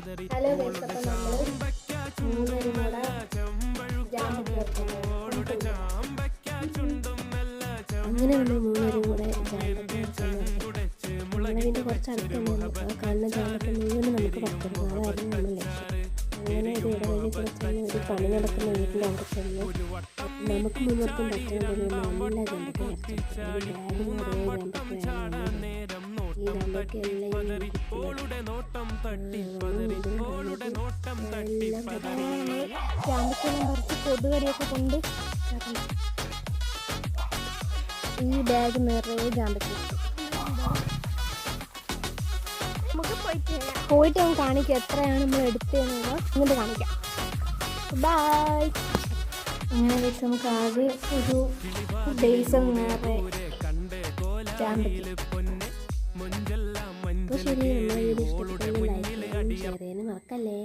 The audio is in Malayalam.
ഹലോ ഗൈസ്, അപ്പോൾ നമ്മൾ മൂന്നരിമുള അങ്ങനെ നമ്മൾ മൂന്നരിമുള ജാമ്പത്തിൻ്റെ കുറച്ച് അടുത്ത് തന്നെ കാണുന്ന ജാമ്പത്ത് മുഴുവൻ നമുക്ക് പറ്റുന്നത്. അതായിരുന്നു നമ്മൾ ലക്ഷ്യം. അങ്ങനെ ഒരു ഇടവഴി കുറച്ച് ഒരു പണി നടക്കുന്ന വീട്ടിൻ്റെ അവിടെ ചെന്ന് നമുക്ക് മുന്നോട്ടും പറ്റുന്നതിന് നല്ല ജാമ്പത്ത് പറിച്ചെടുത്തു. ഒരു ബാഗിന് കുറേ ജാമ്പത്ത് ഈ ജാമ്പത്ത് എല്ലാം ജാമ്പത്തെല്ലാം പറിച്ച് കൊതുകടിയൊക്കെ കൊണ്ട് ഈ ബാഗ് നിറയെ ജാമ്പത്തി നമുക്ക് പോയിട്ട് നമുക്ക് കാണിക്കാം എത്രയാണ് നമ്മൾ എടുത്തതെന്നുള്ളത്. ഇങ്ങോട്ട് കാണിക്കാം. ബൈ. അങ്ങനെ വെച്ച് നമുക്ക് ആകെ ഒരു ബേസ് നിറയെ ജാമ്പത്തി. അപ്പോൾ ശരി, നമ്മൾ വീഡിയോ ഇഷ്ടപ്പെട്ടെങ്കിൽ ലൈക്ക് ചെയ്യാനും ഷെയർ ചെയ്യാനും മറക്കല്ലേ.